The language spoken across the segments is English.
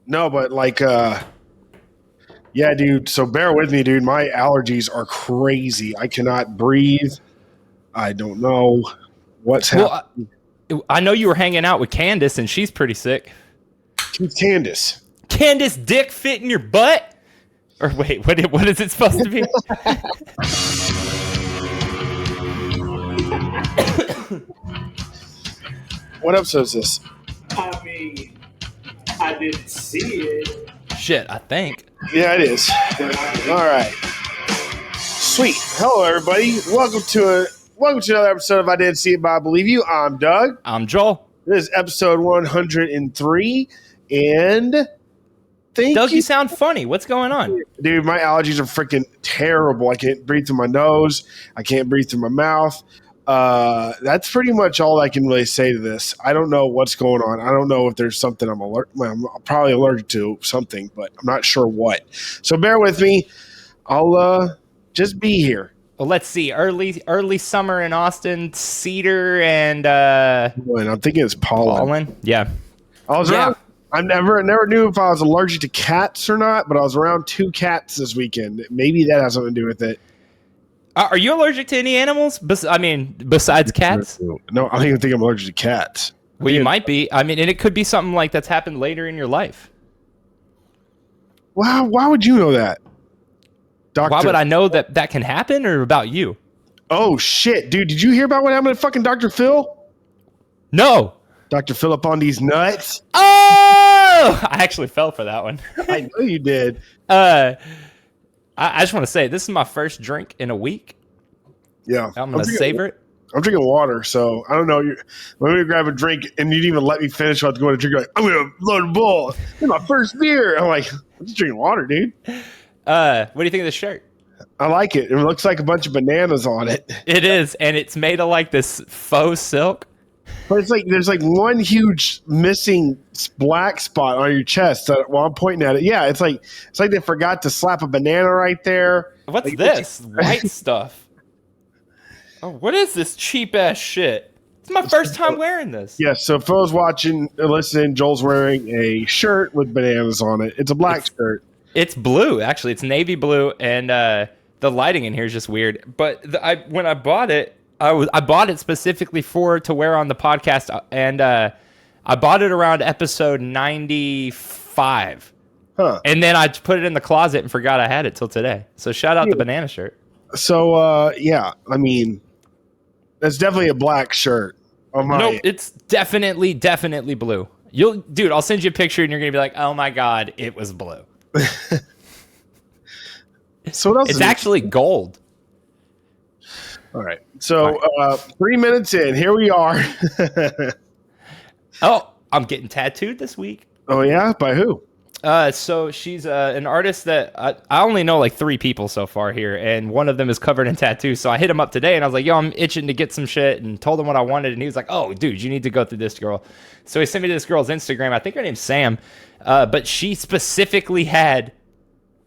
No, but like, yeah, dude. So bear with me, dude. My allergies are crazy. I cannot breathe. I don't know what's happening. I know you were hanging out with Candace, and she's pretty sick. Who's Candace? Candace dick fit in your butt? Or wait, what is it supposed to be? What episode is this? I mean, I didn't see it. Shit, I think. Yeah, it is. All right. Sweet. Hello, everybody. Welcome to another episode of I Didn't See It, but I Believe You. I'm Doug. I'm Joel. This is episode 103, and Doug, you sound funny. What's going on? Dude, my allergies are freaking terrible. I can't breathe through my nose. I can't breathe through my mouth. That's pretty much all I can really say to this. I don't know what's going on. I don't know if there's something I'm probably allergic to something, but I'm not sure what. So bear with me. I'll just be here. Well, let's see. Early summer in Austin, cedar and I'm thinking it's pollen. Yeah. I never knew if I was allergic to cats or not, but I was around 2 cats this weekend. Maybe that has something to do with it. Are you allergic to any animals? Besides cats? No, I don't even think I'm allergic to cats. Well, you might be. I mean, and it could be something like that's happened later in your life. Wow, why would you know that? Doctor. Why would I know that can happen, or about you? Oh, shit. Dude, did you hear about what happened to fucking Dr. Phil? No. Dr. Phil up on these nuts? Oh! I actually fell for that one. I know you did. I just want to say, this is my first drink in a week. Yeah. I'm going to savor it. I'm drinking water, so I don't know. Let me grab a drink, and you didn't even let me finish what I was going to drink. You're like, I'm going to load a bowl. This is my first beer. I'm like, I'm just drinking water, dude. What do you think of this shirt? I like it. It looks like a bunch of bananas on it. It is, and it's made of like this faux silk. But it's like there's like one huge missing black spot on your chest while I'm pointing at it. Yeah, it's like they forgot to slap a banana right there. What's like, this? White stuff. Oh, what is this cheap ass shit? It's my first time wearing this. Yeah, so Phil's watching or listening. Joel's wearing a shirt with bananas on it. It's a black shirt. It's blue, actually. It's navy blue, and the lighting in here is just weird. But when I bought it, I bought it specifically to wear on the podcast, and I bought it around episode 95. Huh. And then I put it in the closet and forgot I had it till today. So shout out the banana shirt. So, yeah, I mean, that's definitely a black shirt. Nope, it's definitely blue. Dude, I'll send you a picture, and you're going to be like, oh my God, it was blue. So what else? It's actually gold. All right. So 3 minutes in, here we are. Oh, I'm getting tattooed this week. Oh yeah, by who? So she's an artist that I only know like 3 people so far here, and one of them is covered in tattoos. So I hit him up today, and I was like, "Yo, I'm itching to get some shit," and told him what I wanted, and he was like, "Oh, dude, you need to go through this girl." So he sent me to this girl's Instagram. I think her name's Sam, but she specifically had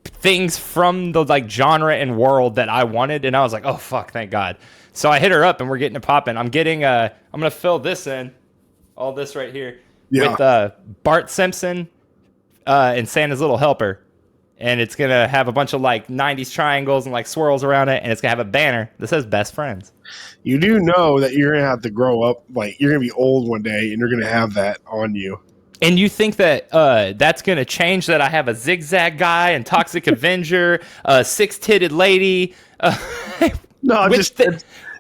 things from the like genre and world that I wanted, and I was like, "Oh fuck, thank God." So I hit her up, and we're getting it popping. I'm gonna fill this in, all this right here, with Bart Simpson. And Santa's Little Helper, and it's gonna have a bunch of like 90s triangles and like swirls around it, and it's gonna have a banner that says "Best Friends." You do know that you're gonna have to grow up, like you're gonna be old one day, and you're gonna have that on you. And you think that that's gonna change that I have a zigzag guy and Toxic Avenger, six-titted lady? No,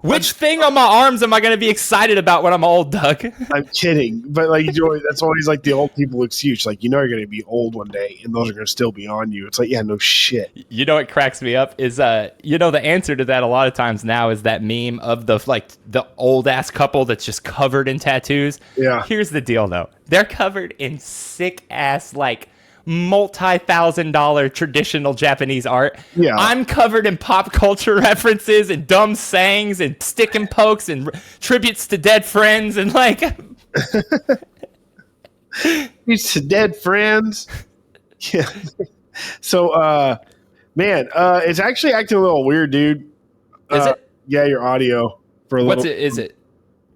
which thing on my arms am I going to be excited about when I'm old, Doug? I'm kidding. But like, that's always like the old people excuse. Like, you know, you're going to be old one day and those are going to still be on you. It's like, yeah, no shit. You know what cracks me up is, the answer to that a lot of times now is that meme of the old ass couple that's just covered in tattoos. Yeah. Here's the deal though. They're covered in sick ass, like, multi-$1,000 traditional Japanese art. Yeah. I'm covered in pop culture references and dumb sayings and stick and pokes and tributes to dead friends and like tributes to dead friends. Yeah. So man, it's actually acting a little weird, dude. Is it? Yeah, your audio for a little. Is it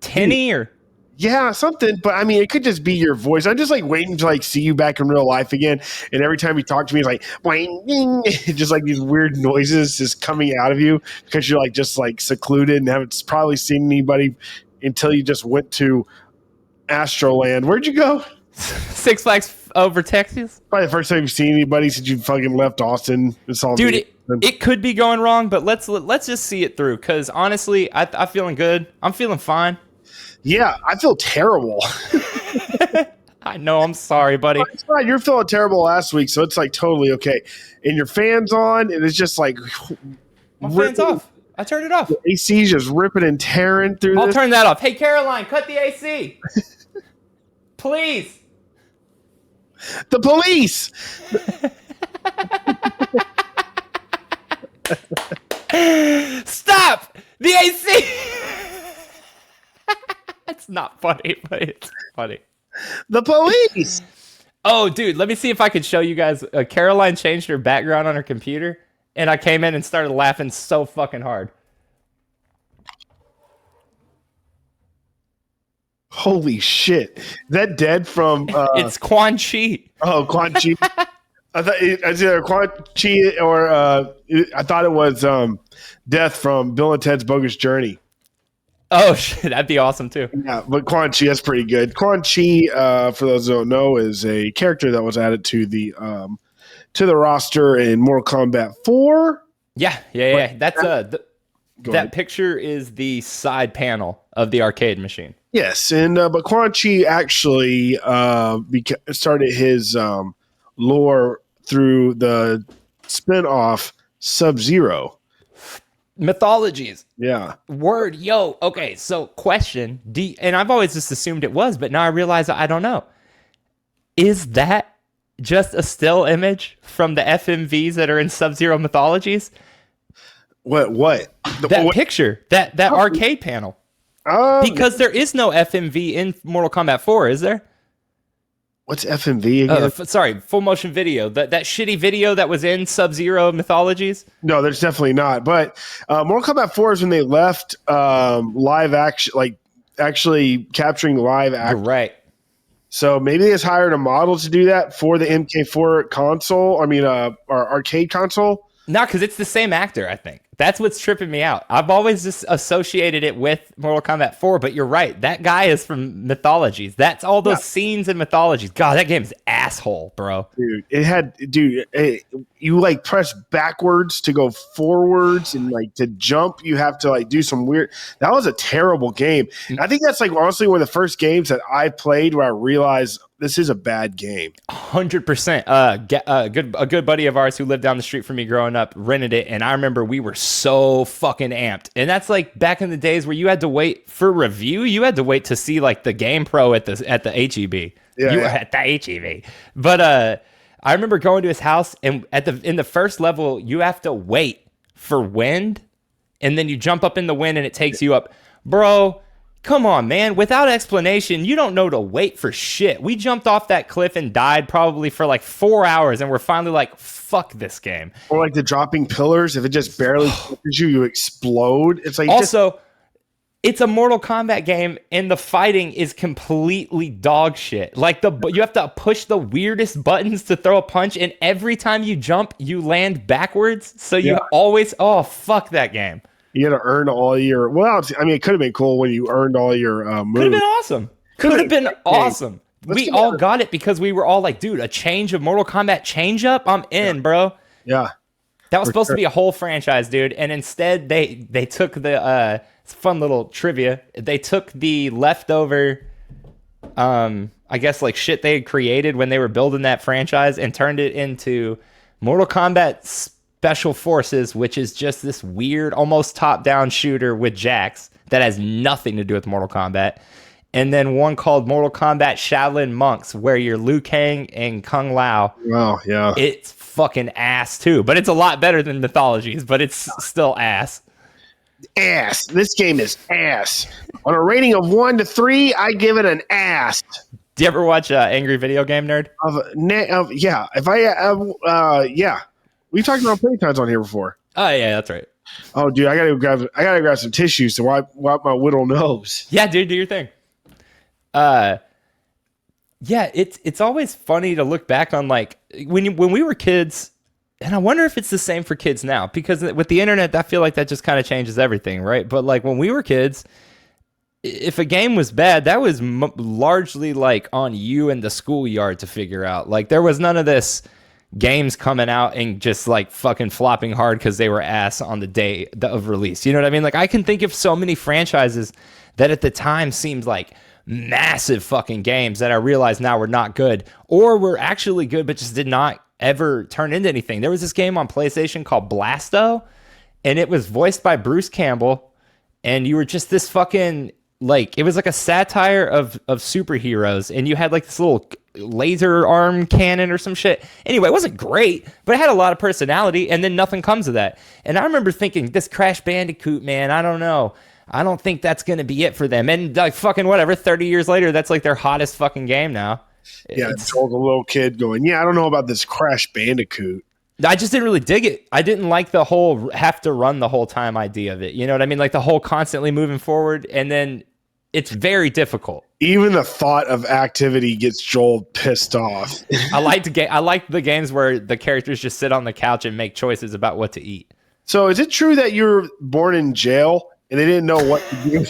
tinny or? Yeah, something. But I mean, it could just be your voice. I'm just like waiting to like see you back in real life again. And every time you talk to me, it's like boing, ding, just like these weird noises just coming out of you because you're like just like secluded and haven't probably seen anybody until you just went to Astroland. Where'd you go? Six Flags over Texas. Probably the first time you've seen anybody since you fucking left Austin. It's all Dude, it could be going wrong, but let's just see it through. Because honestly, I'm feeling good. I'm feeling fine. Yeah, I feel terrible. I know. I'm sorry, buddy. It's fine. You're feeling terrible last week, so it's like totally okay. And your fan's on, and it's just like my fan's off. I turned it off. The AC's just ripping and tearing through. I'll turn that off. Hey, Caroline, cut the AC, please. The police. Stop the AC. It's not funny, but it's funny. The police. Oh, dude, let me see if I could show you guys. Caroline changed her background on her computer, and I came in and started laughing so fucking hard. Holy shit. Is that dead from... it's Quan Chi. Oh, Quan Chi. I thought it's either Quan Chi or I thought it was Death from Bill and Ted's Bogus Journey. Oh, shit. That'd be awesome, too. Yeah, but Quan Chi, that's pretty good. Quan Chi, for those who don't know, is a character that was added to the roster in Mortal Kombat 4. Yeah. That's that picture is the side panel of the arcade machine. Yes, and but Quan Chi actually started his lore through the spin-off Sub-Zero. Mythologies. Yeah. Word. Yo. Okay. So question. And I've always just assumed it was, but now I realize I don't know. Is that just a still image from the FMVs that are in Sub-Zero Mythologies? What? That picture. That arcade panel. Because there is no FMV in Mortal Kombat 4, is there? What's FMV again? Sorry, full motion video. That shitty video that was in Sub-Zero Mythologies? No, there's definitely not. But Mortal Kombat 4 is when they left live action, like actually capturing live action. You're right. So maybe they just hired a model to do that for the MK4 console. I mean, our arcade console. No, because it's the same actor, I think. That's what's tripping me out. I've always just associated it with Mortal Kombat 4, but you're right. That guy is from Mythologies. That's all those scenes in Mythologies. God, that game's asshole, bro. You like press backwards to go forwards, and like to jump, you have to like do some weird. That was a terrible game. I think that's like honestly one of the first games that I played where I realized this is a bad game. 100%. A good buddy of ours who lived down the street from me growing up rented it, and I remember we were so fucking amped. And that's like back in the days where you had to wait for review. You had to wait to see like the Game Pro at the HEB. You were at the HEB. But I remember going to his house, and in the first level, you have to wait for wind, and then you jump up in the wind, and it takes you up, bro. Come on, man. Without explanation, you don't know to wait for shit. We jumped off that cliff and died probably for like 4 hours, and we're finally like, fuck this game. Or like the dropping pillars. If it just barely touches you, you explode. It's like also, it's a Mortal Kombat game, and the fighting is completely dog shit. Like you have to push the weirdest buttons to throw a punch, and every time you jump, you land backwards. So you always, fuck that game. You had to earn all your. Well, I mean, it could have been cool when you earned all your moves. Could have been awesome. Could have been awesome. We all got it because we were all like, dude, a change of Mortal Kombat change up? I'm in, bro. Yeah. That was supposed to be a whole franchise, dude. And instead, they took the fun little trivia. They took the leftover, I guess, like shit they had created when they were building that franchise and turned it into Mortal Kombat Special Forces, which is just this weird, almost top-down shooter with Jax that has nothing to do with Mortal Kombat. And then one called Mortal Kombat Shaolin Monks, where you're Liu Kang and Kung Lao. Wow, yeah. It's fucking ass, too. But it's a lot better than Mythologies, but it's still ass. Ass. This game is ass. On a rating of 1 to 3, I give it an ass. Do you ever watch Angry Video Game Nerd? Yeah. If I, yeah. We've talked about plenty times on here before. Oh yeah, that's right. Oh, dude, I gotta grab some tissues to wipe my little nose. Yeah, dude, do your thing. Yeah, it's always funny to look back on like when we were kids, and I wonder if it's the same for kids now, because with the internet, I feel like that just kind of changes everything, right? But like when we were kids, if a game was bad, that was largely like on you and the schoolyard to figure out. Like there was none of this games coming out and just like fucking flopping hard because they were ass on the day of release. You know what I mean? Like I can think of so many franchises that at the time seemed like massive fucking games that I realize now were not good, or were actually good but just did not ever turn into anything. There was this game on PlayStation called Blasto, and it was voiced by Bruce Campbell, and you were just this fucking like, it was like a satire of superheroes, and you had like this little laser arm cannon or some shit. Anyway, it wasn't great, but it had a lot of personality, and then nothing comes of that. And I remember thinking, this Crash Bandicoot, man, I don't know. I don't think that's going to be it for them. And like fucking whatever, 30 years later, that's like their hottest fucking game now. Yeah, I told a little kid going, yeah, I don't know about this Crash Bandicoot. I just didn't really dig it. I didn't like the whole have to run the whole time idea of it. You know what I mean? Like the whole constantly moving forward, and then it's very difficult. Even the thought of activity gets Joel pissed off. I like the games where the characters just sit on the couch and make choices about what to eat. So is it true that you were born in jail and they didn't know what to do?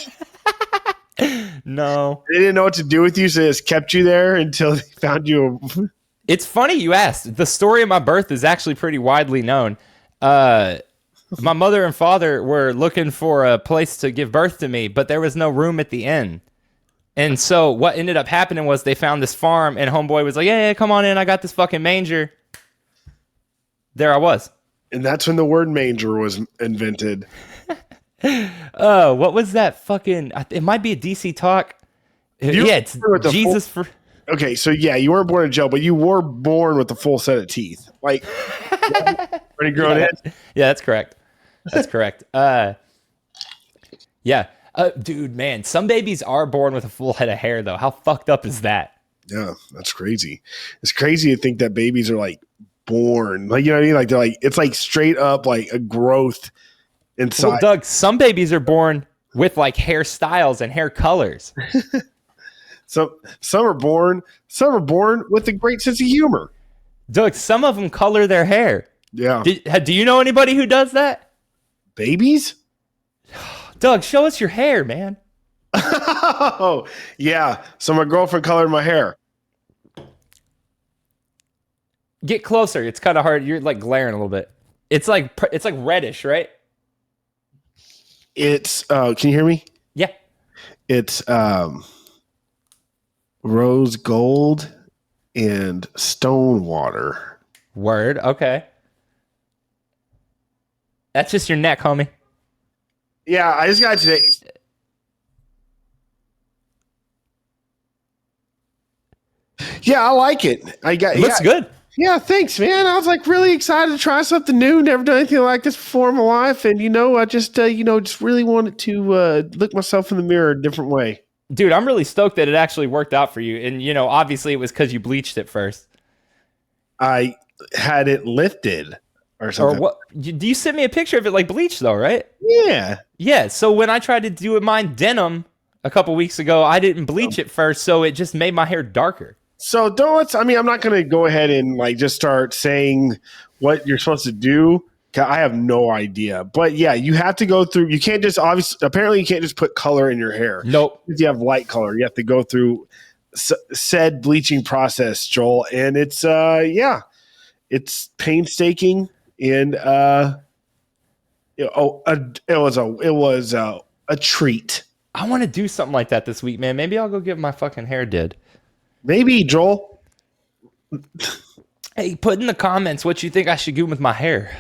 No. They didn't know what to do with you, so they just kept you there until they found you. It's funny you asked. The story of my birth is actually pretty widely known. My mother and father were looking for a place to give birth to me, but there was no room at the inn. And so what ended up happening was they found this farm, and homeboy was like, yeah, come on in. I got this fucking manger. There I was. And that's when the word manger was invented. Oh, what was that fucking... It might be a DC talk. Yeah, it's Jesus for... Okay, so yeah, you weren't born in jail, but you were born with a full set of teeth. Like, pretty grown in. Yeah, that's correct. That's correct. Yeah. Dude, man, some babies are born with a full head of hair, though. How fucked up is that? Yeah, that's crazy. It's crazy to think that babies are like born. Like, you know what I mean? Like, they're like, it's like straight up like a growth inside. Well, Doug, some babies are born with like hairstyles and hair colors. So some are born with a great sense of humor. Doug, some of them color their hair. Yeah. Do you know anybody who does that? Babies? Doug, show us your hair, man. Oh, yeah. So my girlfriend colored my hair. Get closer. It's kind of hard. You're like glaring a little bit. It's like reddish, right? It's can you hear me? Yeah. It's rose gold and stone water. Word. Okay. That's just your neck, homie. Yeah, I just got today. Yeah, I like it. Looks good. Yeah, thanks, man. I was like really excited to try something new. Never done anything like this before in my life, and I just just really wanted to look myself in the mirror a different way. Dude, I'm really stoked that it actually worked out for you, and obviously it was because you bleached it first. I had it lifted or something. Or what? Do you send me a picture of it like bleached though, right? Yeah. Yeah. So when I tried to do it mine denim a couple weeks ago, I didn't bleach it first, so it just made my hair darker. So I'm not going to go ahead and like just start saying what you're supposed to do. I have no idea. But yeah, you have to go through. You can't just apparently you can't just put color in your hair. Nope. If you have light color, you have to go through said bleaching process, Joel. And it's it's painstaking and it was a treat. I want to do something like that this week, man. Maybe I'll go get my fucking hair did. Maybe, Joel. Hey, put in the comments what you think I should do with my hair.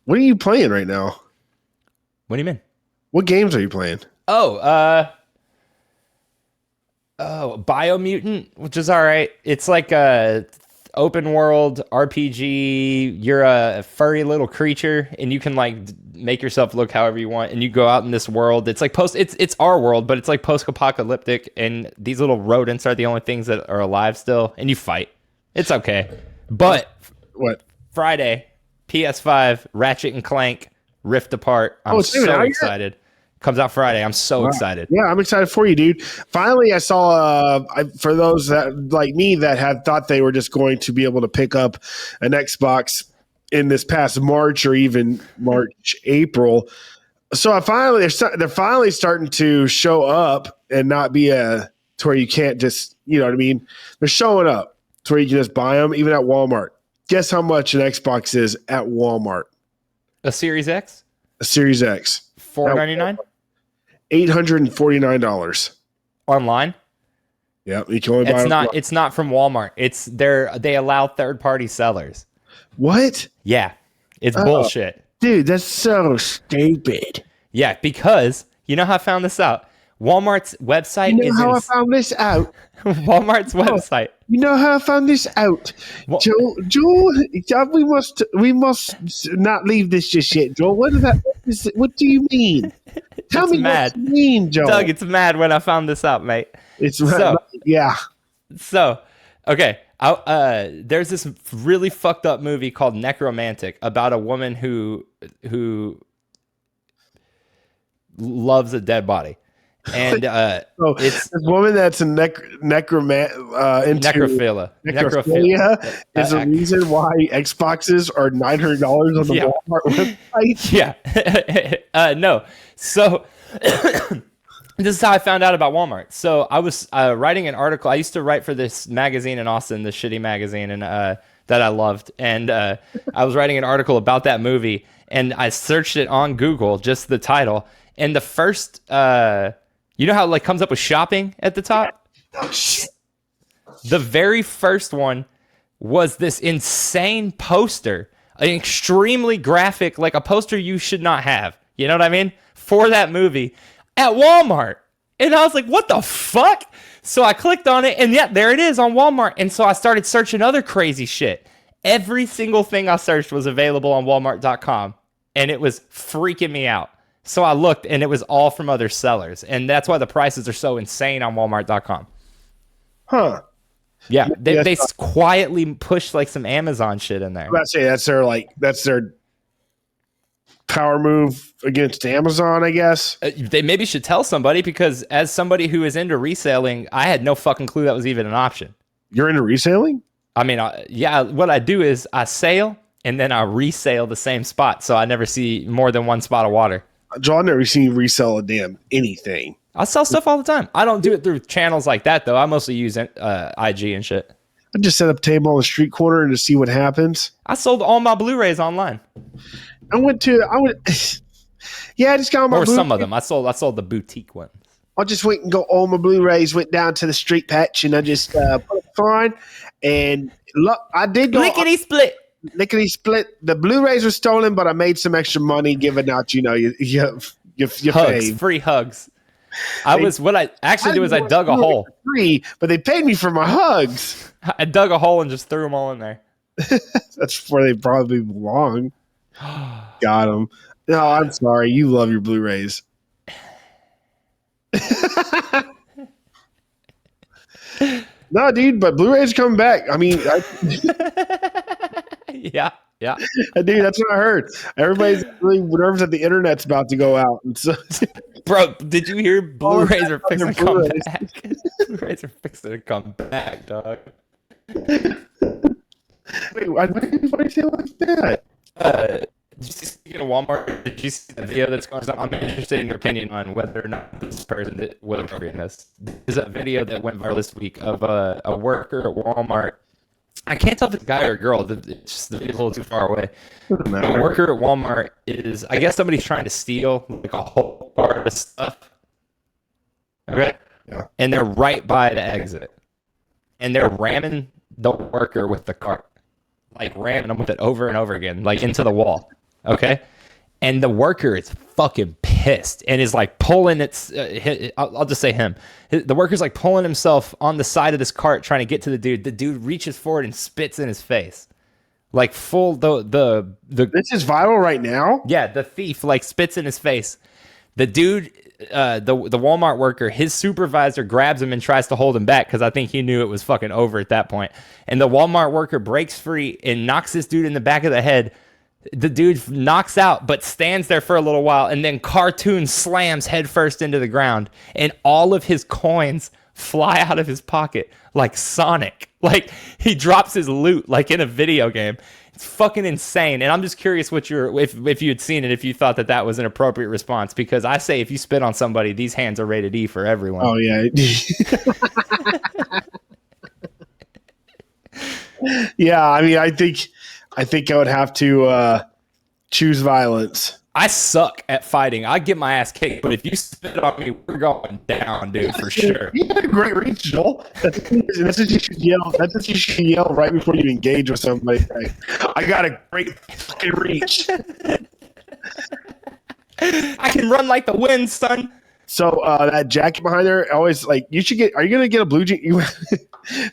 What are you playing right now? What do you mean? What games are you playing? Biomutant, which is all right. It's like a open world RPG. You're a furry little creature, and you can like make yourself look however you want. And you go out in this world. It's like it's our world, but it's like post-apocalyptic. And these little rodents are the only things that are alive still. And you fight. It's okay. But what? Friday, PS5, Ratchet and Clank, Rift Apart. I'm so excited. Comes out Friday. I'm so excited. Yeah, I'm excited for you, dude. Finally, I saw, for those that like me that had thought they were just going to be able to pick up an Xbox in this past March or even March, April. So they're finally starting to show up and not be to where you can't just, you know what I mean? They're showing up to where you can just buy them, even at Walmart. Guess how much an Xbox is at Walmart? A Series X? A Series X. $499? $849. Online? Yep, you can only buy it. It's not from Walmart. They allow third-party sellers. What? Yeah. It's bullshit. Dude, that's so stupid. Yeah, because you know how I found this out? Walmart's website You know how I found this out? Walmart's website. You know how I found this out? Well, Joel, we must not leave this just yet, Joel. What do you mean? Tell me mad. what you mean, Joel. Doug, it's mad when I found this out, mate. It's yeah. So, okay. There's this really fucked up movie called Necromantic about a woman who loves a dead body. And so it's this woman that's a necrophilia is the reason why Xboxes are $900 on the Walmart website. Yeah. No. So this is how I found out about Walmart. So I was writing an article. I used to write for this magazine in Austin, this shitty magazine, and that I loved. And I was writing an article about that movie, and I searched it on Google, just the title. And the first, you know how it like comes up with shopping at the top? Oh, shit. The very first one was this insane poster, an extremely graphic, like a poster you should not have. You know what I mean? For that movie at Walmart. And I was like, what the fuck? So I clicked on it, and yeah, there it is on Walmart. And so I started searching other crazy shit. Every single thing I searched was available on Walmart.com, and it was freaking me out. So I looked, and it was all from other sellers. And that's why the prices are so insane on Walmart.com. Huh. Yeah, they quietly push like some Amazon shit in there. I'm about to say that's their power move against Amazon, I guess. They maybe should tell somebody, because as somebody who is into reselling, I had no fucking clue that was even an option. You're into reselling? I mean, yeah, what I do is I sell and then I resale the same spot. So I never see more than one spot of water. Joel, I've never seen you resell a damn anything. I sell stuff all the time. I don't do it through channels like that, though. I mostly use IG and shit. I just set up a table on the street corner and to see what happens. I sold all my Blu-rays online. I just got my or some of them. I sold the boutique ones. I just went and got all my Blu-rays, went down to the street patch, and I just put it on. And look, I did go lickety split. The Blu-rays were stolen, but I made some extra money giving out, your hugs, free hugs. What I actually did was I dug a hole. Free, but they paid me for my hugs. I dug a hole and just threw them all in there. That's where they probably belong. Got them. No, I'm sorry. You love your Blu-rays. No, dude, but Blu-rays coming back. I mean, yeah. Dude, that's what I heard. Everybody's really nervous that the internet's about to go out. And so, bro, did you hear Blu-rays are fixing to come back? Blu-rays are fixing to come back, dog. Wait, why did you say it like that? Speaking of Walmart, did you see the video that's going on? I'm interested in your opinion on whether or not this person was appropriate in this. There's a video that went viral this week of a worker at Walmart. I can't tell if it's a guy or a girl. It's just the video's a little too far away. A worker at Walmart is, I guess somebody's trying to steal like a whole part of stuff. Okay? Yeah. And they're right by the exit. And they're ramming the worker with the cart. Like ramming them with it over and over again, like into the wall. Okay? And the worker is fucking pissed and is like pulling I'll just say him. The worker's like pulling himself on the side of this cart trying to get to the dude. The dude reaches forward and spits in his face. Like full the This is viral right now? Yeah, the thief like spits in his face. The dude the Walmart worker, his supervisor grabs him and tries to hold him back because I think he knew it was fucking over at that point. And the Walmart worker breaks free and knocks this dude in the back of the head. The dude knocks out, but stands there for a little while, and then cartoon slams headfirst into the ground, and all of his coins fly out of his pocket like Sonic. Like, he drops his loot like in a video game. It's fucking insane. And I'm just curious what if you had seen it, if you thought that was an appropriate response, because I say if you spit on somebody, these hands are rated E for everyone. Oh yeah. Yeah, I mean, I think I would have to choose violence. I suck at fighting. I get my ass kicked, but if you spit on me, we're going down, dude, for sure. You had a great reach, Joel. That's what you should yell. That's what you should yell right before you engage with somebody. Like, I got a great fucking reach. I can run like the wind, son. So that jacket behind there, always like, you should get. Are you gonna get a blue jean?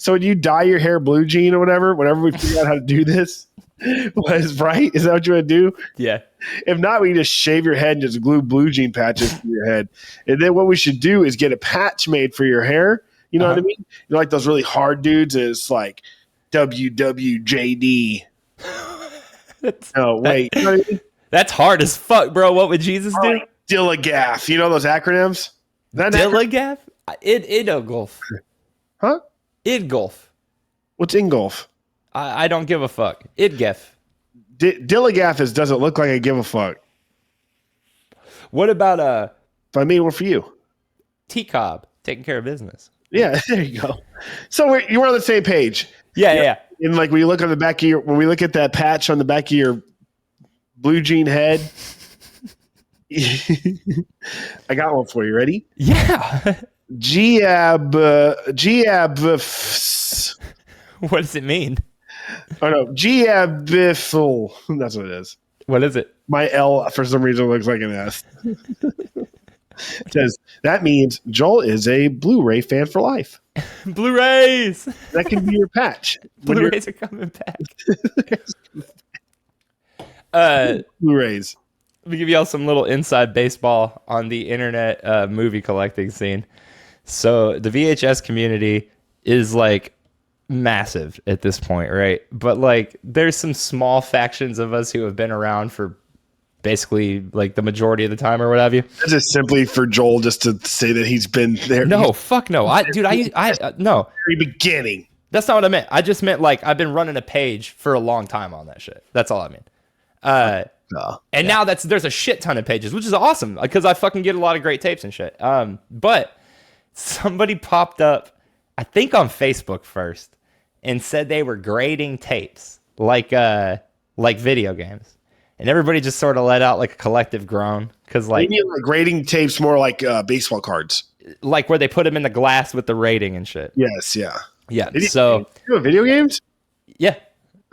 So when you dye your hair blue jean or whatever, whenever we figure out how to do this, was right? Is that what you want to do? Yeah. If not, we can just shave your head and just glue blue jean patches to your head. And then what we should do is get a patch made for your hair. You know what I mean? You know, like those really hard dudes, and it's like WWJD. No, wait. You know what I mean? That's hard as fuck, bro. What would Jesus do? Like Dillagaff. You know those acronyms? Dillagaff? Idogolf. Huh? Idgolf. What's Ingolf? I don't give a fuck. Idgef. Dillagaff doesn't look like I give a fuck. What about But I mean, what for you? T-Cobb, taking care of business? Yeah, there you go. So we're on the same page. Yeah. And like when you look on the back of when we look at that patch on the back of your blue jean head, I got one for you. Ready? Yeah. Giab. What does it mean? Oh no, Giabiful. That's what it is. What is it? My L for some reason looks like an S. It says that means Joel is a Blu-ray fan for life. Blu-rays. That can be your patch. Blu-rays are coming back. Blu-rays. Let me give y'all some little inside baseball on the internet movie collecting scene. So the VHS community is like massive at this point, right? But like there's some small factions of us who have been around for basically like the majority of the time or what have you. This is simply for Joel just to say that he's been there. No, fuck no. I no. Very beginning. That's not what I meant. I just meant like I've been running a page for a long time on that shit. That's all I mean. And now there's a shit ton of pages, which is awesome because I fucking get a lot of great tapes and shit. But somebody popped up, I think on Facebook first, and said they were grading tapes like video games, and everybody just sort of let out like a collective groan because like, you mean like grading tapes more like baseball cards, like where they put them in the glass with the rating and shit. Yes, yeah. So you have video games? Yeah.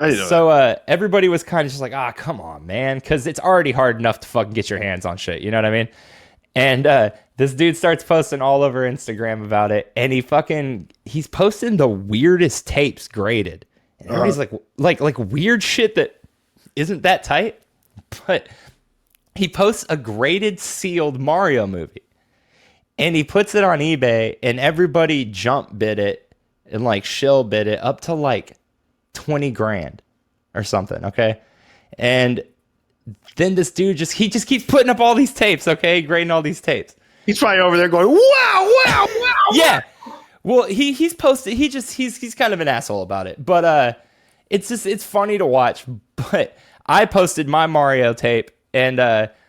I didn't know so everybody was kind of just like, come on, man, because it's already hard enough to fucking get your hands on shit. You know what I mean? And this dude starts posting all over Instagram about it, and he's posting the weirdest tapes graded. And everybody's like weird shit that isn't that tight. But he posts a graded sealed Mario movie, and he puts it on eBay, and everybody jump bid it and like shill bid it up to like 20 grand or something. Okay. And then this dude just keeps putting up all these tapes. Okay. Grading all these tapes. He's probably over there going, wow. Yeah. Well, he's posted, he's kind of an asshole about it, but, it's funny to watch. But I posted my Mario tape, and,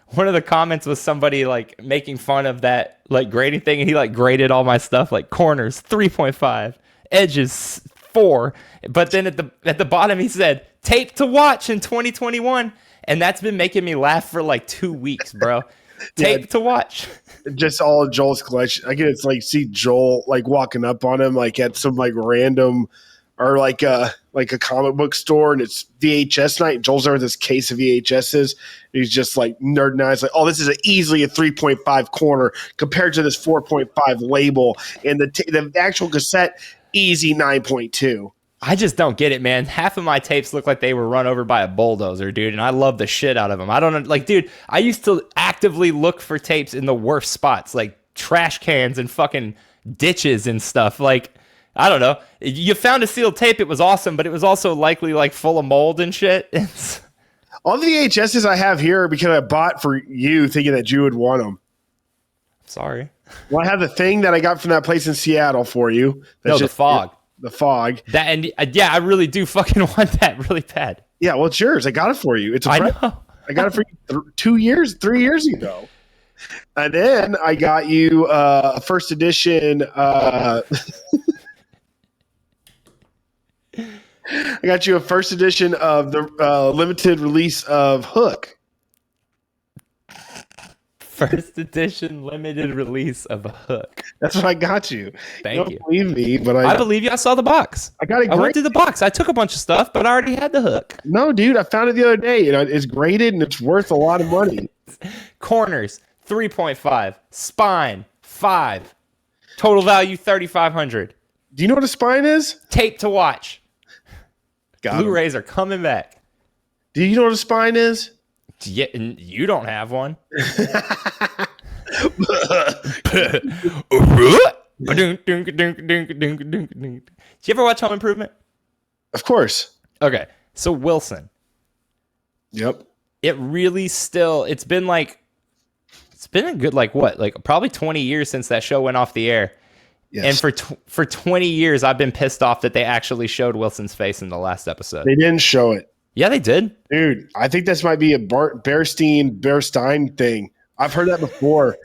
one of the comments was somebody like making fun of that like grading thing, and he like graded all my stuff, like corners 3.5, edges 4, but then at the bottom he said tape to watch in 2021, and that's been making me laugh for like 2 weeks, bro. Tape to watch. Just all of Joel's collection. I get to like see Joel like walking up on him like at some like random or like a comic book store, and it's VHS night. Joel's there with this case of VHSs. And he's just like nerding out. He's like, oh, this is easily a 3.5 corner compared to this 4.5 label, and the actual cassette easy 9.2. I just don't get it, man. Half of my tapes look like they were run over by a bulldozer, dude, and I love the shit out of them. I don't know, like, dude, I used to actively look for tapes in the worst spots, like trash cans and fucking ditches and stuff. Like, I don't know. You found a sealed tape, it was awesome, but it was also likely like full of mold and shit. All the VHSs I have here are because I bought for you, thinking that you would want them. Sorry. Well, I have the thing that I got from that place in Seattle for you. No, the fog. The fog. That and yeah, I really do fucking want that really bad. Yeah, well, it's yours. I got it for you. It's a present. I know. I got it for you 3 years ago. And then I got you a first edition. I got you a first edition of the limited release of Hook. First edition limited release of Hook. That's what I got you. Thank you. Don't believe me, but I believe you. I saw the box. I got it. I went through the box. I took a bunch of stuff, but I already had the Hook. No, dude, I found it the other day. You know, it's graded and it's worth a lot of money. Corners 3.5, spine 5, total value 3,500. Do you know what a spine is? Tape to watch. Got Blu-rays are coming back. Do you know what a spine is? Yeah, you don't have one. Did you ever watch Home Improvement? Of course. Okay, so Wilson. Yep. It really still, it's been a good, probably 20 years since that show went off the air. Yes. And for 20 years, I've been pissed off that they actually showed Wilson's face in the last episode. They didn't show it. Yeah, they did. Dude, I think this might be a Bearstein thing. I've heard that before.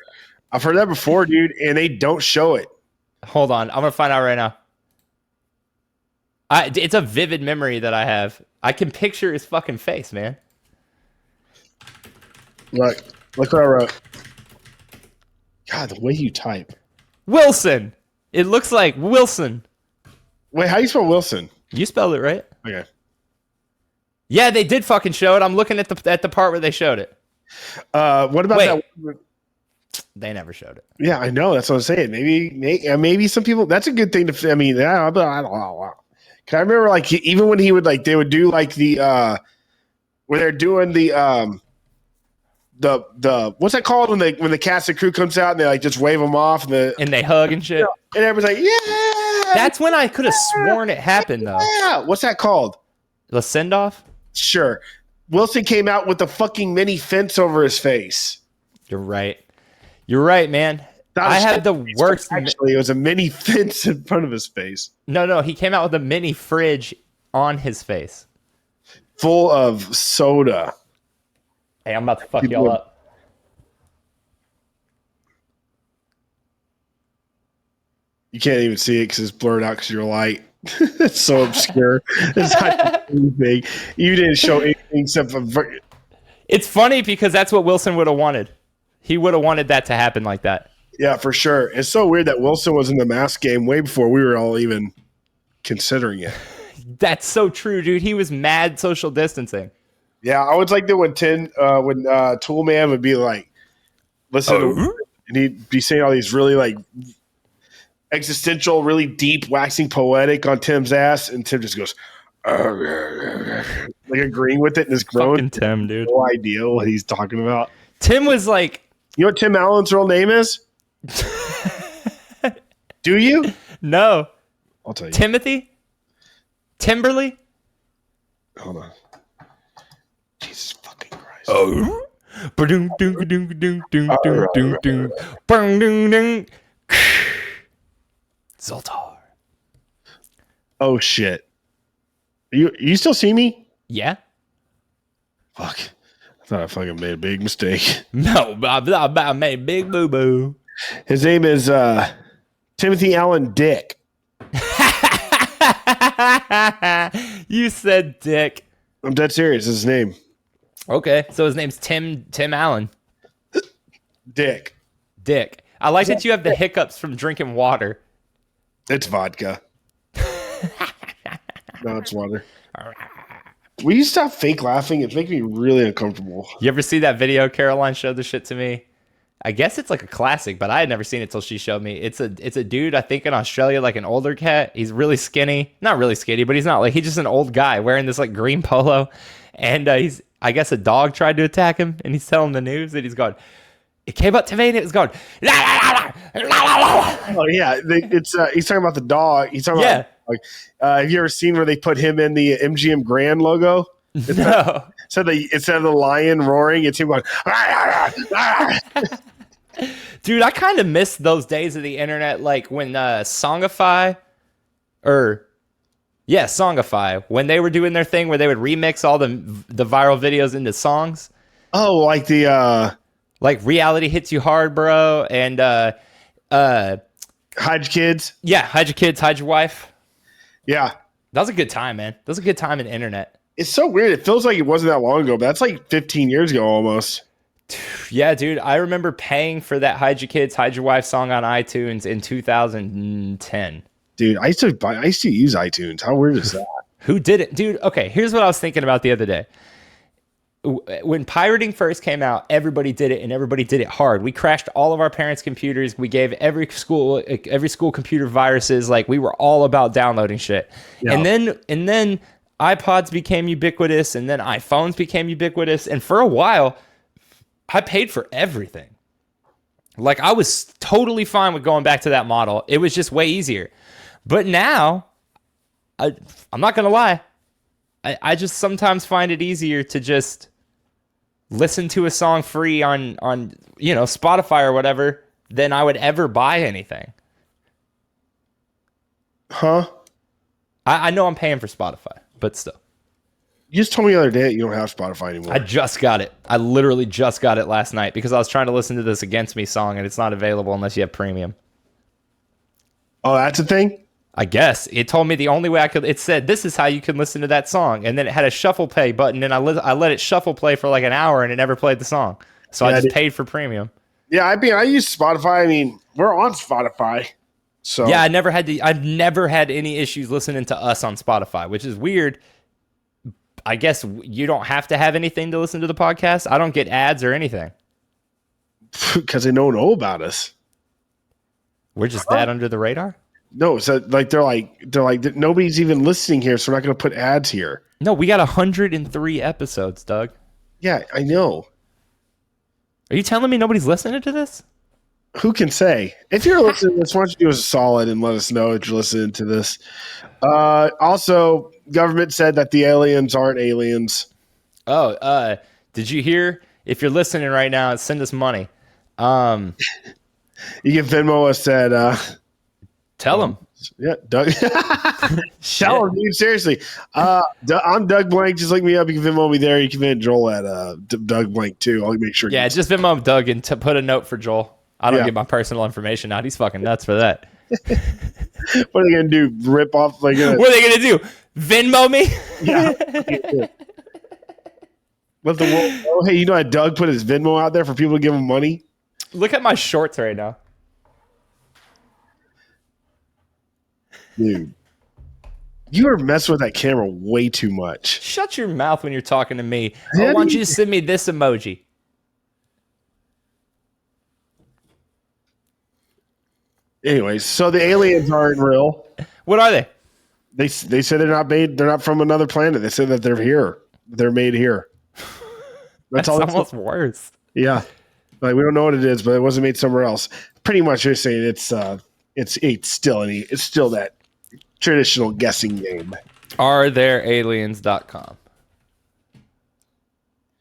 Dude, and they don't show it. Hold on. I'm going to find out right now. It's a vivid memory that I have. I can picture his fucking face, man. Look what I wrote. God, the way you type. Wilson. It looks like Wilson. Wait, how do you spell Wilson? You spelled it right. Okay. Yeah, they did fucking show it. I'm looking at the part where they showed it. What about that? They never showed it. Yeah, I know. That's what I'm saying. Maybe some people. That's a good thing to. I mean, I don't know. Cause I remember, like, even when he would they would do like the when they're doing the what's that called when the cast and crew comes out and they just wave them off and they hug and shit. And everybody's like, yeah. That's when I could have sworn it happened though. Yeah. What's that called? The send off. Sure. Wilson came out with the fucking mini fence over his face. You're right, man. I had the worst. Actually, it was a mini fence in front of his face. No, he came out with a mini fridge on his face, full of soda. Hey, I'm about to fuck y'all up. You can't even see it because it's blurred out because you're light. It's so obscure. It's not anything. You didn't show anything except for. It's funny because that's what Wilson would have wanted. He would have wanted that to happen like that. Yeah, for sure. It's so weird that Wilson was in the mask game way before we were all even considering it. That's so true, dude. He was mad social distancing. Yeah, I always liked it when Toolman would be like, listen, and he'd be saying all these really like existential, really deep, waxing poetic on Tim's ass, and Tim just goes, like agreeing with it in his groan. Fucking Tim, dude. No idea what he's talking about. Tim was like, you know what Tim Allen's real name is? Do you? No. I'll tell you. Timothy? Timberly? Hold on. Jesus fucking Christ. Oh. Zoltar. Oh shit. You still see me? Yeah. Fuck. I thought I fucking made a big mistake. No, I made a big boo-boo. His name is Timothy Allen Dick. You said Dick. I'm dead serious. It's his name. Okay, so his name's Tim Allen. Dick. I like that you have the hiccups from drinking water. It's vodka. No, it's water. Will you stop fake laughing? It's making me really uncomfortable. You ever see that video Caroline showed the shit to me? I guess it's like a classic, but I had never seen it till she showed me. It's a dude, I think in Australia, like an older cat. He's really skinny. Not really skinny, but he's not. Like, he's just an old guy wearing this like green polo. And I guess a dog tried to attack him, and he's telling the news that he's going, it came up to me and it was going, la, la, la, la, la, la. Oh yeah, he's talking about the dog. He's talking about, like, have you ever seen where they put him in the MGM Grand logo? No. So instead of the lion roaring, it's him going. Dude, I kind of miss those days of the internet, like when Songify, when they were doing their thing where they would remix all the viral videos into songs. Oh, like the like Reality Hits You Hard, bro, and hide your kids. Yeah, hide your kids, hide your wife. Yeah, that was a good time, man. That was a good time in the internet. It's so weird. It feels like it wasn't that long ago, but that's like 15 years ago almost. Yeah, dude. I remember paying for that Hide Your Kids, Hide Your Wife song on iTunes in 2010. Dude, I used to use iTunes. How weird is that? Who did it? Dude, okay, here's what I was thinking about the other day. When pirating first came out, everybody did it, and everybody did it hard. We crashed all of our parents' computers. We gave every school computer viruses. Like, we were all about downloading shit. Yeah. And then iPods became ubiquitous, and then iPhones became ubiquitous. And for a while, I paid for everything. Like, I was totally fine with going back to that model. It was just way easier. But now, I'm not going to lie. I just sometimes find it easier to just listen to a song free on Spotify or whatever than I would ever buy anything. Huh? I know I'm paying for Spotify, but still. You just told me the other day that you don't have Spotify anymore. I just got it. I literally just got it last night because I was trying to listen to this Against Me song and it's not available unless you have premium. Oh, that's a thing? I guess. It told me the only way it said, this is how you can listen to that song. And then it had a shuffle play button and I let it shuffle play for like an hour and it never played the song. So I just paid for premium. Yeah, I use Spotify. I mean, we're on Spotify. So yeah, I've never had any issues listening to us on Spotify, which is weird. I guess you don't have to have anything to listen to the podcast. I don't get ads or anything. Because they don't know about us. We're just that under the radar? No, so like they're like nobody's even listening here, so we're not going to put ads here. No, we got 103 episodes, Doug. Yeah, I know. Are you telling me nobody's listening to this? Who can say? If you're listening to this, why don't you do us a solid and let us know that you're listening to this. Also, government said that the aliens aren't aliens. Oh, did you hear? If you're listening right now, send us money. You can Venmo us at... Tell them. Yeah, Doug. Tell them, dude. Seriously. I'm Doug Blank. Just look me up. You can Venmo me there. You can Venmo Joel at Doug Blank too. I'll make sure. Yeah, just Venmo Doug and put a note for Joel. I don't get my personal information out. He's fucking nuts for that. What are they gonna do? Rip off like? What are they gonna do? Venmo me? Yeah. Let the world know. Hey, you know how Doug put his Venmo out there for people to give him money? Look at my shorts right now. Dude, you are messing with that camera way too much. Shut your mouth when you're talking to me. I want you to send me this emoji. Anyways, so the aliens aren't real. What are they? They said they're not made. They're not from another planet. They said that they're here. They're made here. That's all. Almost worse. Yeah, like we don't know what it is, but it wasn't made somewhere else. Pretty much, you're saying it's still that traditional guessing game. Aretherealiens.com.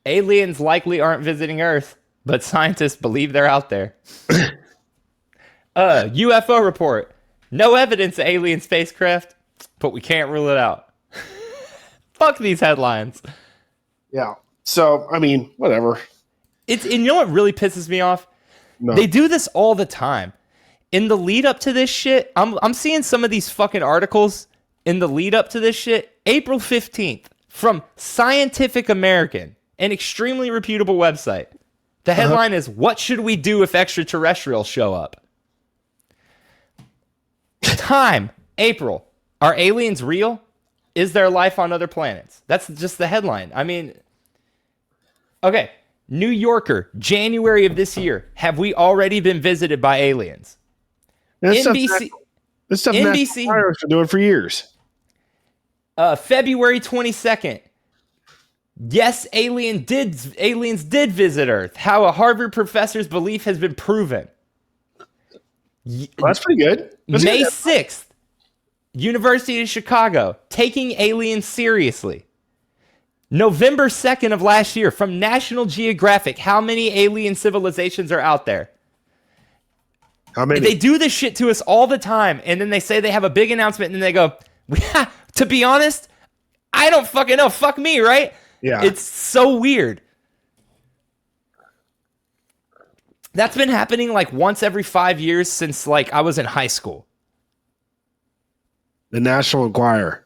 Aliens likely aren't visiting Earth, but scientists believe they're out there. UFO report. No evidence of alien spacecraft, but we can't rule it out. Fuck these headlines. Yeah. So, I mean, whatever. And you know what really pisses me off? No. They do this all the time. In the lead up to this shit, I'm seeing some of these fucking articles in the lead up to this shit. April 15th from Scientific American, an extremely reputable website. The headline is, "What should we do if extraterrestrials show up?" Time, April. Are aliens real? Is there life on other planets? That's just the headline. I mean, okay. New Yorker, January of this year. Have we already been visited by aliens? NBC. This stuff NBC has been doing for years. February 22nd. Yes, aliens did visit Earth. How a Harvard professor's belief has been proven. Well, that's pretty good. May 6th. University of Chicago. Taking aliens seriously. November 2nd of last year from National Geographic. How many alien civilizations are out there? How many? They do this shit to us all the time, and then they say they have a big announcement, and then they go, to be honest, I don't fucking know. Fuck me, right? Yeah. It's so weird. That's been happening like once every 5 years since like I was in high school. The National Enquirer.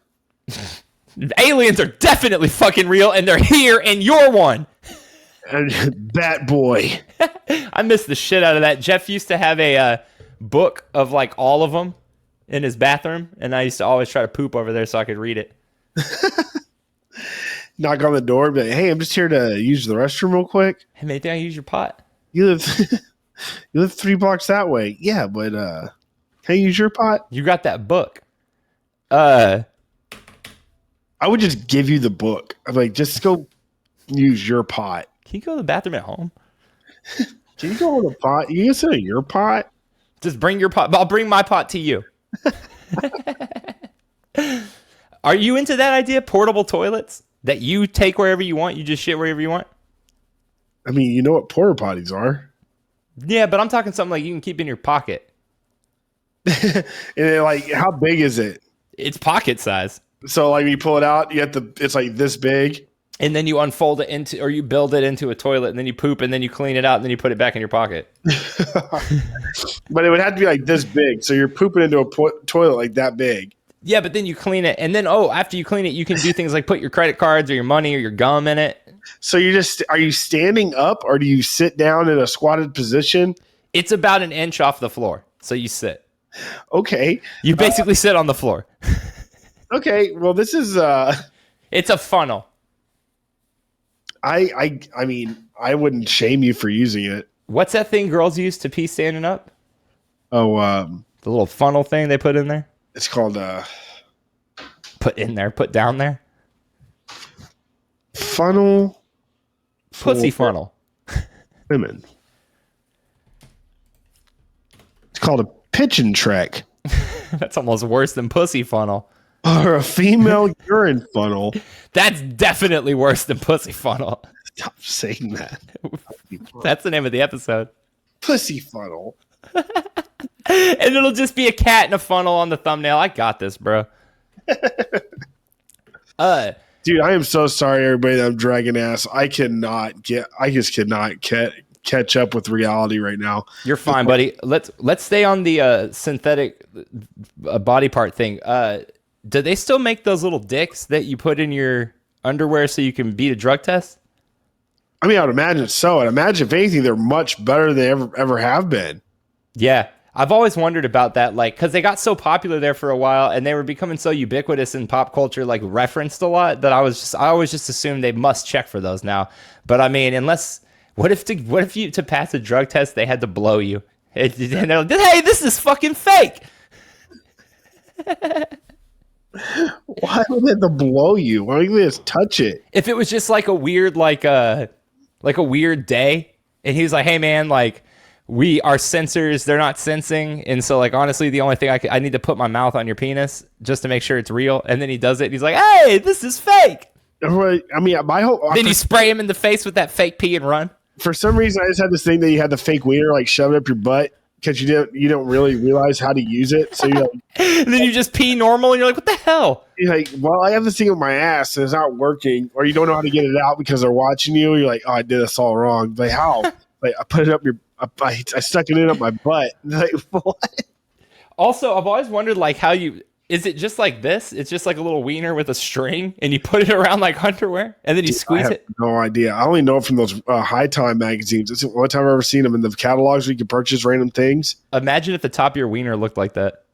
Aliens are definitely fucking real, and they're here, and you're one. And that boy. I miss the shit out of that. Jeff used to have a book of like all of them in his bathroom, and I used to always try to poop over there so I could read it. Knock on the door, but hey, I'm just here to use the restroom real quick. Hey, man, think I can use your pot? You live 3 blocks that way. Yeah, but can I use your pot? You got that book. I would just give you the book. I'm like, just go use your pot. Can you go to the bathroom at home? Can you go on the pot? You can sit in your pot? Just bring your pot. I'll bring my pot to you. Are you into that idea? Portable toilets that you take wherever you want? You just shit wherever you want? I mean, you know what porta potties are. Yeah, but I'm talking something like you can keep in your pocket. And then, like, how big is it? It's pocket size. So, like, when you pull it out, you have to, it's like this big. And then you unfold it into, or you build it into a toilet, and then you poop, and then you clean it out, and then you put it back in your pocket. But it would have to be like this big. So you're pooping into a toilet like that big. Yeah, but then you clean it, and then, after you clean it, you can do things like put your credit cards or your money or your gum in it. So are you standing up, or do you sit down in a squatted position? It's about an inch off the floor, so you sit. Okay. You basically sit on the floor. Okay, well, this is It's a funnel. I mean, I wouldn't shame you for using it. What's that thing girls use to pee standing up? Oh, The little funnel thing they put in there? it's called Put in there, put down there? funnel Pussy for funnel. women. It's called a pitching trek That's almost worse than pussy funnel. or a female urine funnel. That's definitely worse than pussy funnel. Stop saying that. That's the name of the episode. Pussy funnel. And it'll just be a cat in a funnel on the thumbnail. I got this, bro. Dude, I am so sorry, everybody, that I'm dragging ass. I just cannot catch up with reality right now. You're fine, buddy. Let's stay on the synthetic body part thing. Do they still make those little dicks that you put in your underwear so you can beat a drug test? I mean, I would imagine so. I'd imagine, if anything, they're much better than they ever have been. Yeah. I've always wondered about that, like, because they got so popular there for a while, and they were becoming so ubiquitous in pop culture, like referenced a lot, that I always just assumed they must check for those now. But I mean, what if you to pass a drug test they had to blow you, and they're like, hey, this is fucking fake. Why would they have to blow you? Why don't you just touch it? If it was just like a weird weird day, and he was like, hey man, like, our sensors, they're not sensing, and so, like, honestly, the only thing I need to put my mouth on your penis just to make sure it's real, and then he does it, and he's like, hey, this is fake. I mean, my whole... Then you spray him in the face with that fake pee and run. For some reason, I just had this thing that you had the fake wiener, like, shove it up your butt, because you don't really realize how to use it, so you're like... And then you just pee normal, and you're like, what the hell? You're like, well, I have this thing with my ass, and it's not working, or you don't know how to get it out because they're watching you, you're like, oh, I did this all wrong. Like, how? Like, I put it up I stuck it in up my butt. Like, what? Also, I've always wondered, like, is it just like this? It's just like a little wiener with a string, and you put it around like underwear, and then you squeeze it? No idea. I only know it from those High Time magazines. It's the only time I've ever seen them in the catalogs where you can purchase random things. Imagine if the top of your wiener looked like that.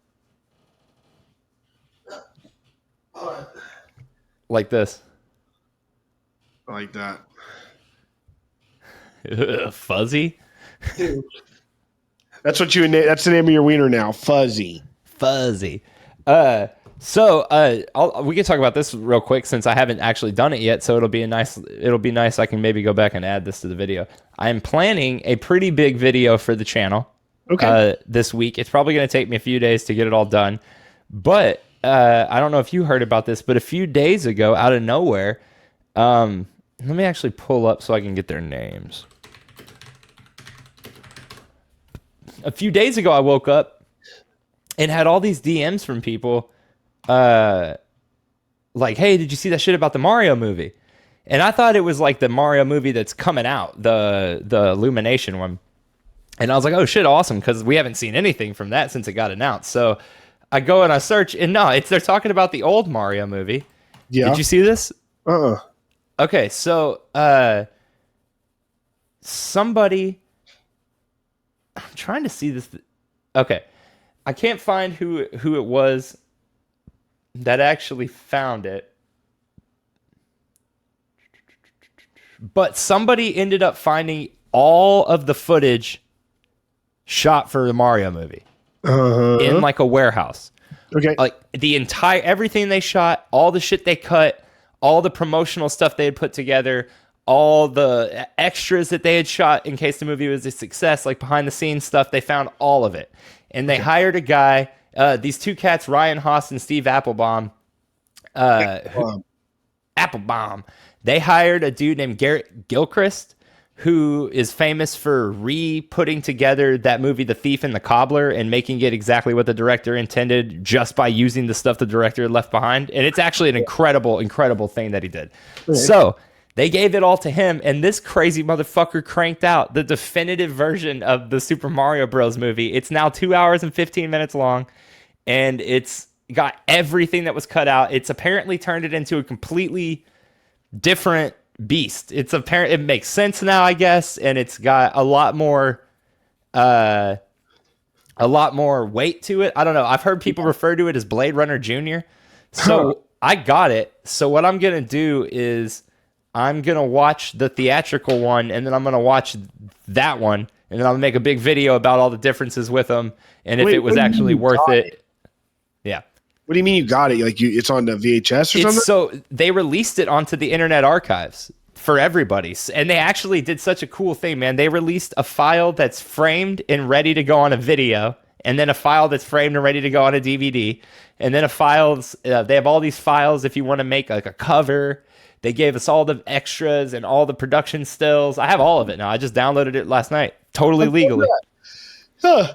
Like this. Like that. Fuzzy? That's what that's the name of your wiener now. Fuzzy. We can talk about this real quick since I haven't actually done it yet, so it'll be nice. I can maybe go back and add this to the video. I am planning a pretty big video for the channel. Okay. This week. It's probably going to take me a few days to get it all done, but I don't know if you heard about this, but a few days ago, out of nowhere, Let me actually pull up so I can get their names. A few days ago, I woke up and had all these DMs from people, like, "Hey, did you see that shit about the Mario movie?" And I thought it was like the Mario movie that's coming out, the Illumination one. And I was like, "Oh shit, awesome!" Because we haven't seen anything from that since it got announced. So I go and I search, and no, they're talking about the old Mario movie. Yeah. Did you see this? Uh-uh. Okay, so somebody, I'm trying to see this. Okay, I can't find who it was that actually found it, but somebody ended up finding all of the footage shot for the Mario movie in like a warehouse. Okay. Like the entire everything they shot, all the shit they cut, all the promotional stuff they had put together, all the extras that they had shot in case the movie was a success, like behind the scenes stuff, they found all of it. And they hired a guy, these two cats, Ryan Haas and Steve Applebaum. Applebaum. They hired a dude named Garrett Gilchrist, who is famous for re-putting together that movie, The Thief and the Cobbler, and making it exactly what the director intended just by using the stuff the director had left behind. And it's actually an incredible, incredible thing that he did. Okay. So they gave it all to him, and this crazy motherfucker cranked out the definitive version of the Super Mario Bros. Movie. It's now 2 hours and 15 minutes long, and it's got everything that was cut out. It's apparently turned it into a completely different beast. It's apparent it makes sense now, I guess, and it's got a lot more weight to it. I don't know. I've heard people refer to it as Blade Runner Jr. So I got it. So what I'm gonna do is I'm gonna watch the theatrical one, and then I'm gonna watch that one, and then I'll make a big video about all the differences with them and if it was actually worth it. Yeah. What do you mean you got it? Like it's on the VHS or something? So they released it onto the Internet Archives for everybody. And they actually did such a cool thing, man. They released a file that's framed and ready to go on a video, and then a file that's framed and ready to go on a DVD, and then they have all these files if you want to make like a cover. They gave us all the extras and all the production stills. I have all of it now. I just downloaded it last night, totally legally. Huh.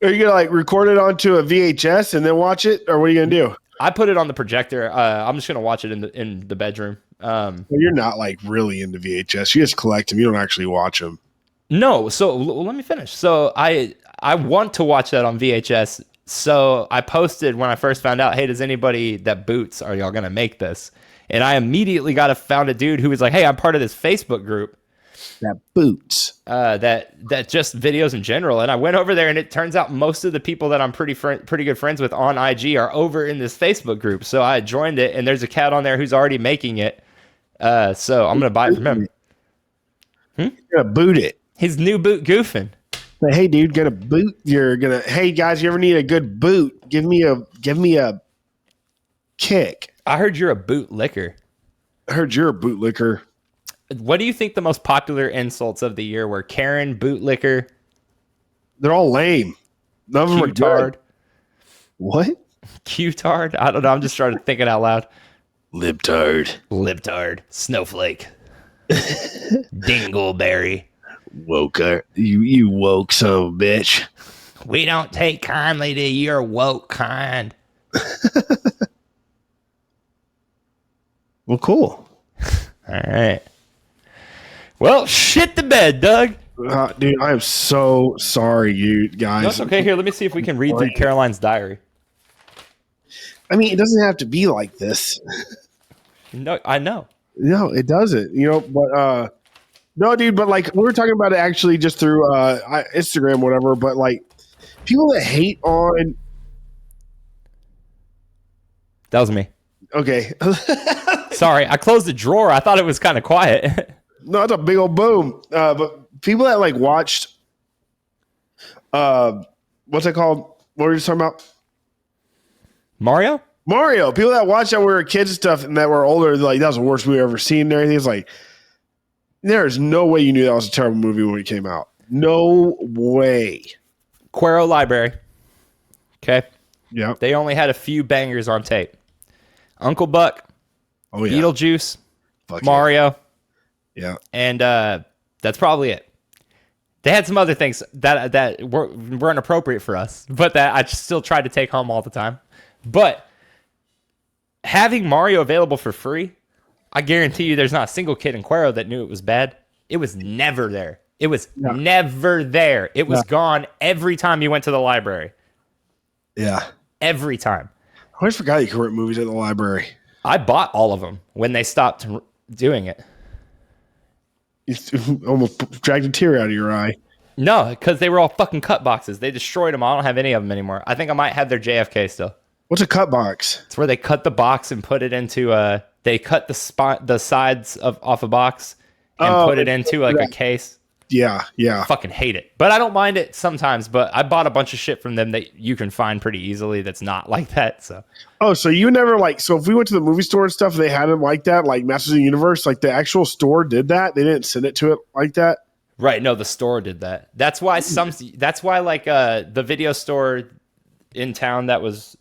Are you gonna like record it onto a VHS and then watch it, or what are you gonna do? I put it on the projector. I'm just gonna watch it in the bedroom. Well, you're not like really into VHS. You just collect them. You don't actually watch them. No. So let me finish. So I want to watch that on VHS. So I posted when I first found out, "Hey, does anybody that boots? Are y'all gonna make this?" And I immediately found a dude who was like, "Hey, I'm part of this Facebook group that boots that just videos in general." And I went over there, and it turns out most of the people that I'm pretty good friends with on IG are over in this Facebook group. So I joined it, and there's a cat on there who's already making it. So I'm gonna buy it from him. You're gonna boot it. His new boot goofing. But, hey, dude, gonna boot. Hey guys, you ever need a good boot? Give me a kick. I heard you're a bootlicker. I heard you're a bootlicker. What do you think the most popular insults of the year were? Karen, bootlicker. They're all lame. None of them are Q-tard. good. What? Q-tard? I don't know. I'm just trying to think it out loud. Libtard. Snowflake. Dingleberry. Woker. You woke son of a bitch. We don't take kindly to your woke kind. Well, cool. All right. Well, shit the bed, Doug. Dude, I am so sorry, you guys. That's okay. Here, let me see if we can read through Caroline's diary. I mean, it doesn't have to be like this. No, I know. No, it doesn't. But no, dude. But like, we were talking about it actually just through Instagram, whatever. But like, people that hate on. That was me. Okay. Sorry, I closed the drawer. I thought it was kind of quiet. No, it's a big old boom. But people that like watched, what's it called? What were you talking about? Mario. People that watched that when we were kids and stuff, and that were older, like that was the worst movie I've ever seen. And everything. It's like there's no way you knew that was a terrible movie when it came out. No way. Quero Library. Okay. Yeah. They only had a few bangers on tape. Uncle Buck, Oh yeah. Beetlejuice, Fuck Mario, Yeah. and that's probably it. They had some other things that weren't appropriate for us, but that I still tried to take home all the time. But having Mario available for free, I guarantee you there's not a single kid in Cuero that knew it was bad. It was never there. It was never there. It was gone every time you went to the library. Yeah. Every time. I always forgot you could rent movies at the library. I bought all of them when they stopped doing it. You almost dragged a tear out of your eye. No, because they were all fucking cut boxes. They destroyed them. I don't have any of them anymore. I think I might have their JFK still. What's a cut box? It's where they cut the box and put it into they cut the sides off a box and put it into like a case. Yeah. I fucking hate it. But I don't mind it sometimes. But I bought a bunch of shit from them that you can find pretty easily that's not like that. So. Oh, so you never so if we went to the movie store and stuff, they had them like that, like Masters of the Universe, like the actual store did that? They didn't send it to it like that? Right. No, the store did that. That's why like the video store in town that was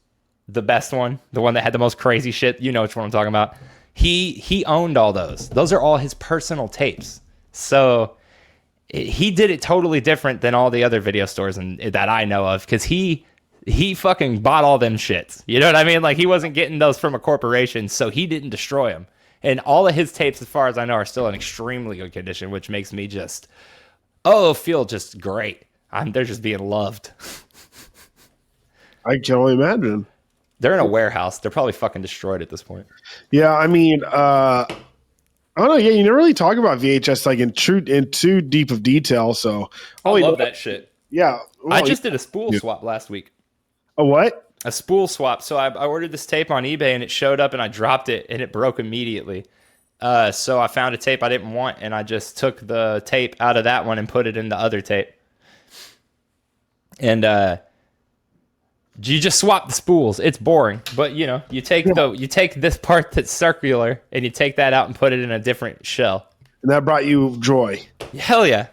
the best one, the one that had the most crazy shit, you know which one I'm talking about. He owned all those. Those are all his personal tapes. So he did it totally different than all the other video stores that I know of, because he fucking bought all them shits. You know what I mean? Like, he wasn't getting those from a corporation, so he didn't destroy them. And all of his tapes, as far as I know, are still in extremely good condition, which makes me just, feel just great. They're just being loved. I can only imagine. They're in a warehouse. They're probably fucking destroyed at this point. Yeah, I mean, I don't know. Yeah, you never really talk about VHS like in too deep of detail. So I love that shit. Yeah, well, I just did a spool swap last week. A what? A spool swap. So I ordered this tape on eBay and it showed up and I dropped it and it broke immediately. So I found a tape I didn't want and I just took the tape out of that one and put it in the other tape. And you just swap the spools. It's boring, but you take this part that's circular and you take that out and put it in a different shell. And that brought you joy. Hell yeah,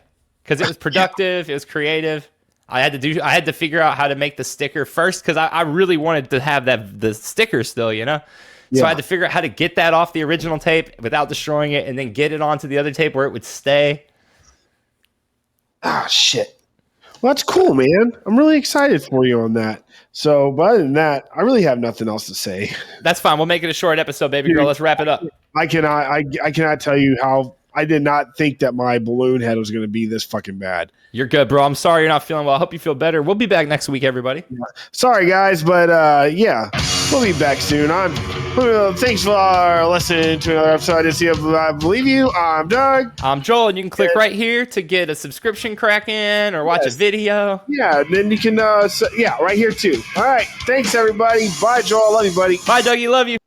because it was productive. It was creative. I had to figure out how to make the sticker first because I really wanted to have the sticker still, So I had to figure out how to get that off the original tape without destroying it, and then get it onto the other tape where it would stay. Ah, shit. Well, that's cool, man. I'm really excited for you on that. So, but other than that, I really have nothing else to say. That's fine. We'll make it a short episode, baby girl. Let's wrap it up. I cannot tell you how I did not think that my balloon head was going to be this fucking bad. You're good, bro. I'm sorry you're not feeling well. I hope you feel better. We'll be back next week, everybody. Sorry, guys, but yeah, we'll be back soon. Thanks for listening to another episode of I Believe You. I'm Doug. I'm Joel, and you can click right here to get a subscription cracking or watch a video. Yeah, and then you can, right here too. All right, thanks, everybody. Bye, Joel. Love you, buddy. Bye, Dougie. Love you.